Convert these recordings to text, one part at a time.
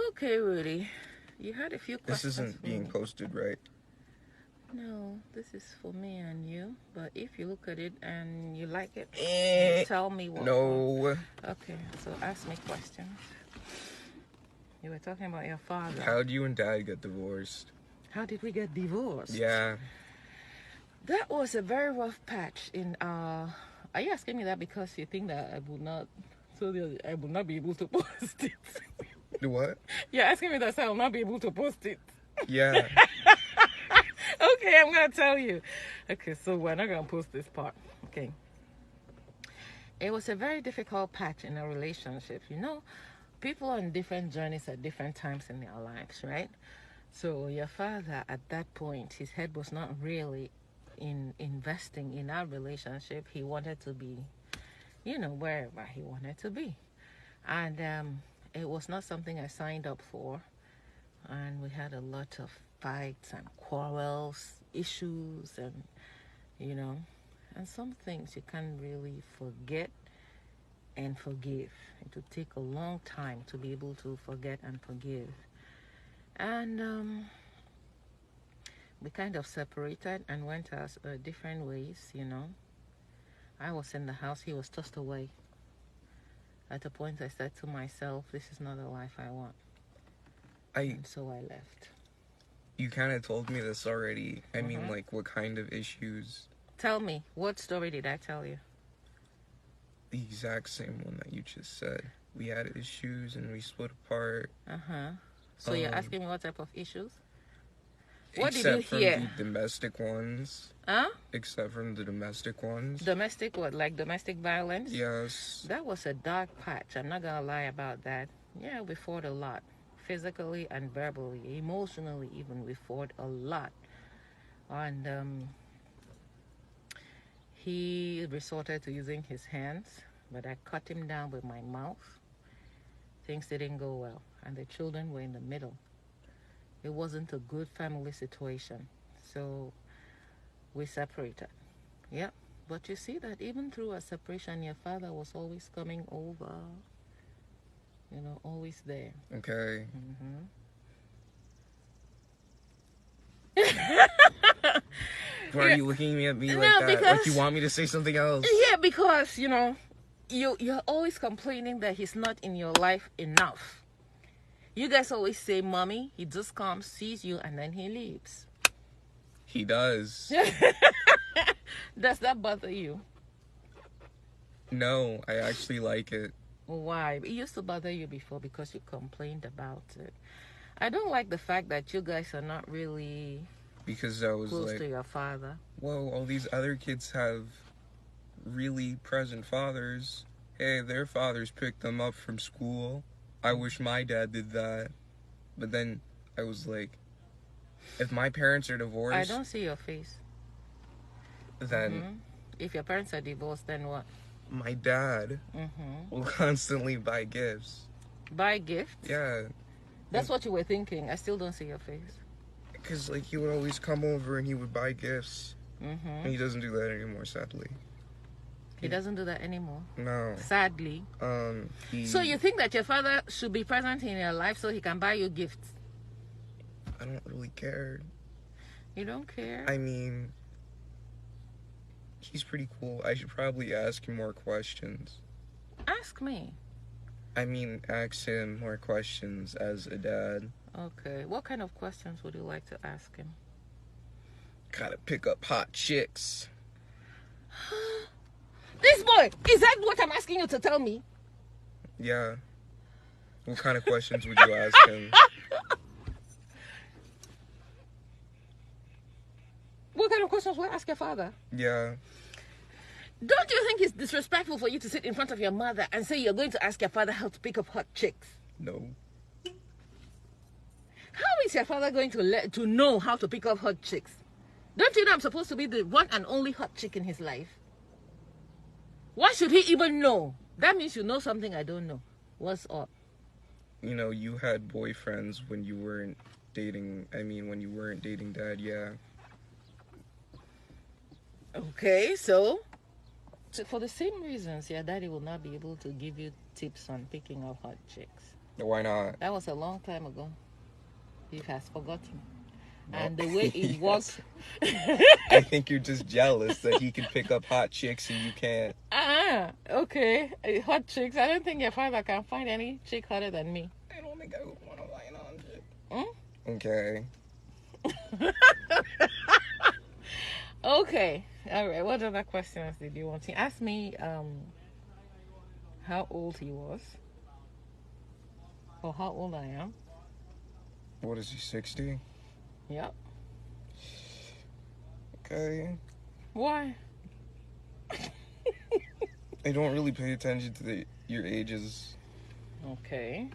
Okay, Rudy. You had a few This questions isn't for being me. posted, right? No, this is for me and you. But if you look at it and you like it, tell me what. No. Okay, so ask me questions. You were talking about your father. How'd you and Dad get divorced? How did we get divorced? Yeah. That was a very rough patch in Are you asking me that because you think that I would not I will not be able to post it? What? You're asking me that so I will not be able to post it. Yeah. Okay, I'm gonna tell you. Okay, so we're not gonna post this part. Okay. It was a very difficult patch in a relationship. You know, people are on different journeys at different times in their lives, right? So your father at that point, his head was not really in investing in our relationship. He wanted to be, wherever he wanted to be. And it was not something I signed up for. And we had a lot of fights and quarrels, issues, and, and some things you can't really forget and forgive. It would take a long time to be able to forget and forgive. And we kind of separated and went our different ways, I was in the house, he was tossed away. At a point I said to myself, this is not a life I want. And so I left. You kind of told me this already. I mean, like, what kind of issues? Tell me, what story did I tell you? The exact same one that you just said. We had issues and we split apart. So you're asking me what type of issues? What did Except you hear? from the domestic ones. Huh? Except from the domestic ones. Domestic what? Like domestic violence? Yes. That was a dark patch. I'm not gonna lie about that. Yeah, we fought a lot. Physically and verbally. Emotionally even, we fought a lot. And he resorted to using his hands, but I cut him down with my mouth. Things didn't go well, and the children were in the middle. It wasn't a good family situation, so we separated. Yeah, but you see that even through a separation, your father was always coming over, always there. Okay. Why are you looking at me like that? Like you want me to say something else? Yeah, because, you're always complaining that he's not in your life enough. You guys always say, Mommy, he just comes, sees you, and then he leaves. He does. Does that bother you? No, I actually like it. Why? It used to bother you before because you complained about it. I don't like the fact that you guys are not really because I was close like, to your father. Whoa, all these other kids have really present fathers. Hey, their fathers picked them up from school. I wish my dad did that. But then I was like, if my parents are divorced... I don't see your face. Then... If your parents are divorced, then what? My dad will constantly buy gifts. Buy gifts? Yeah. That's what you were thinking. I still don't see your face. Because, like, he would always come over and he would buy gifts. And he doesn't do that anymore, sadly. He doesn't do that anymore? No. Sadly? So you think that your father should be present in your life so he can buy you gifts? I don't really care. You don't care? I mean, he's pretty cool. I should probably ask him more questions. Ask me. I mean, ask him more questions as a dad. Okay. What kind of questions would you like to ask him? Gotta pick up hot chicks. This boy! Is that what I'm asking you to tell me? Yeah. What kind of questions would you ask him? What kind of questions will I ask your father? Yeah. Don't you think it's disrespectful for you to sit in front of your mother and say you're going to ask your father how to pick up hot chicks? No. How is your father going to know how to pick up hot chicks? Don't you know I'm supposed to be the one and only hot chick in his life? Why should he even know? That means you know something I don't know. What's up? You know, you had boyfriends when you weren't dating... when you weren't dating Dad, yeah. Okay, so for the same reasons, your daddy will not be able to give you tips on picking up hot chicks. Why not? That was a long time ago. He has forgotten. No. And the way it works. I think you're just jealous that he can pick up hot chicks and you can't. Okay. Hot chicks. I don't think your father can find any chick hotter than me. I don't think I would want to line on it. Hmm? Okay. Okay. All right. What other questions did you want? He asked me how old he was. Or how old I am. What is he, 60? Yep. Okay. Why? I don't really pay attention to your ages. Okay.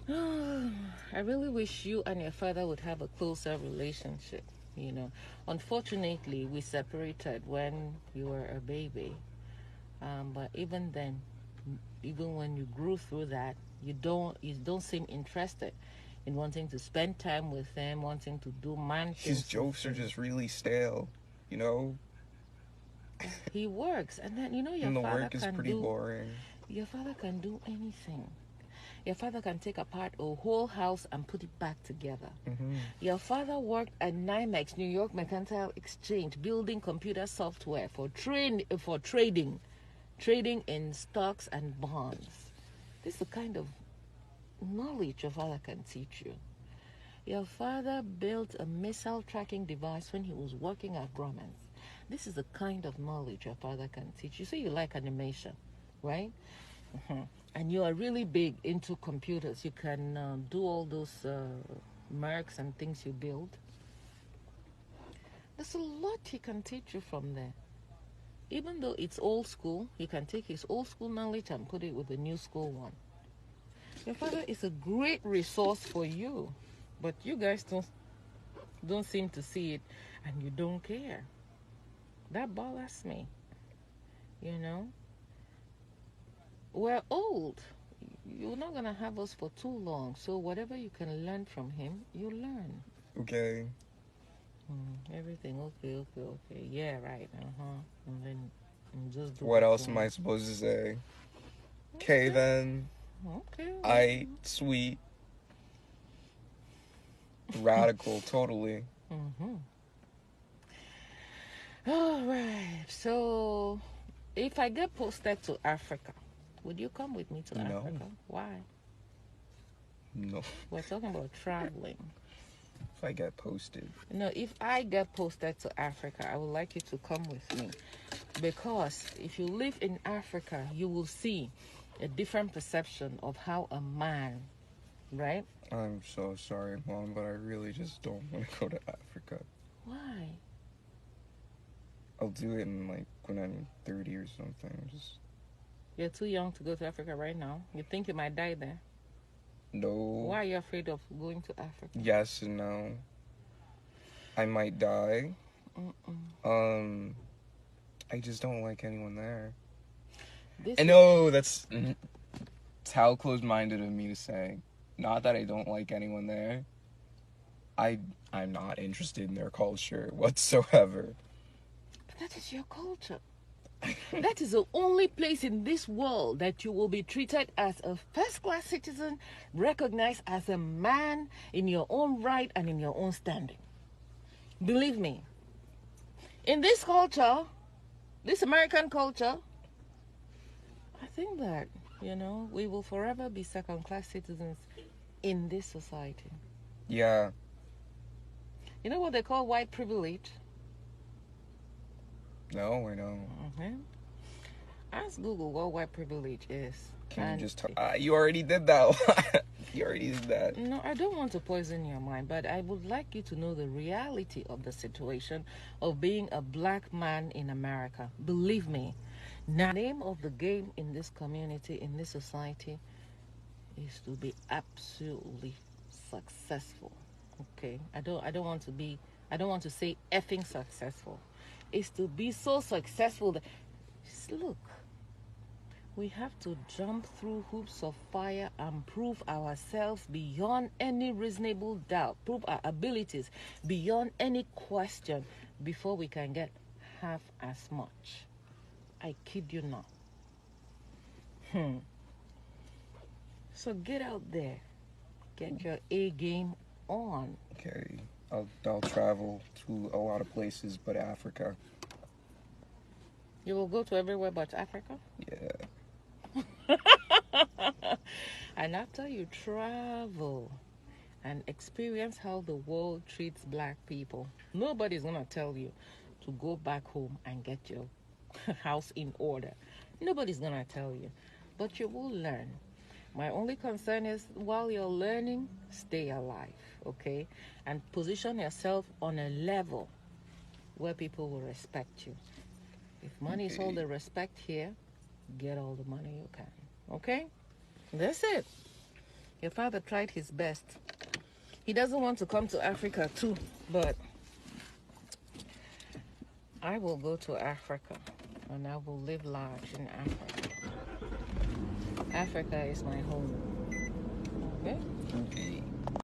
I really wish you and your father would have a closer relationship. You know, unfortunately, we separated when you were a baby. But even then, even when you grew through that, you don't seem interested in wanting to spend time with him, wanting to do man things. His jokes are just really stale, you know? He works, and then your and the father work is can pretty do. boring. Your father can do anything. Your father can take apart a whole house and put it back together. Mm-hmm. Your father worked at NYMEX, New York Mercantile Exchange, building computer software for trading in stocks and bonds. This is the kind of knowledge your father can teach you. Your father built a missile tracking device when he was working at Grumman's. This is the kind of knowledge your father can teach you. So you like animation, right? Mm-hmm. And you are really big into computers. You can do all those marks and things you build. There's a lot he can teach you from there. Even though it's old school, he can take his old school knowledge and put it with the new school one. Your father is a great resource for you, but you guys don't seem to see it, and you don't care. That bothers me. You know, we're old. You're not gonna have us for too long, so whatever you can learn from him, you learn. Okay. Everything okay. Yeah, right. And then just do. What else am I supposed to say? Okay then. Okay. Sweet. Radical, totally. All right. So, if I get posted to Africa, would you come with me to Africa? Why? No. We're talking about traveling. If I get posted. No, if I get posted to Africa, I would like you to come with me. Because if you live in Africa, you will see a different perception of how a man, right? I'm so sorry, Mom, but I really just don't want to go to Africa. Why? I'll do it in when I'm 30 or something. You're too young to go to Africa right now. You think you might die there? No. Why are you afraid of going to Africa? Yes and no. I might die. I just don't like anyone there. I know that's how closed-minded of me to say. Not that I don't like anyone there. I'm not interested in their culture whatsoever. But that is your culture. That is the only place in this world that you will be treated as a first-class citizen, recognized as a man in your own right and in your own standing. Believe me, in this culture, this American culture, I think that, we will forever be second-class citizens in this society. Yeah. You know what they call white privilege? No, I know. Ask Google what white privilege is. Can you just you already did that. You already did that. No, I don't want to poison your mind, but I would like you to know the reality of the situation of being a black man in America. Believe me. Now, the name of the game in this community, in this society, is to be absolutely successful. Okay? I don't want to say effing successful. It's to be so successful that, look, we have to jump through hoops of fire and prove ourselves beyond any reasonable doubt, prove our abilities beyond any question before we can get half as much. I kid you not. So get out there. Get your A game on. Okay, I'll travel to a lot of places, but Africa. You will go to everywhere but Africa? Yeah. And after you travel and experience how the world treats black people, nobody's going to tell you to go back home and get your house in order. Nobody's going to tell you. But you will learn. My only concern is while you're learning, stay alive, okay? And position yourself on a level where people will respect you. If money is all the respect here, get all the money you can, okay? That's it. Your father tried his best. He doesn't want to come to Africa too, but I will go to Africa and I will live large in Africa. Africa is my home.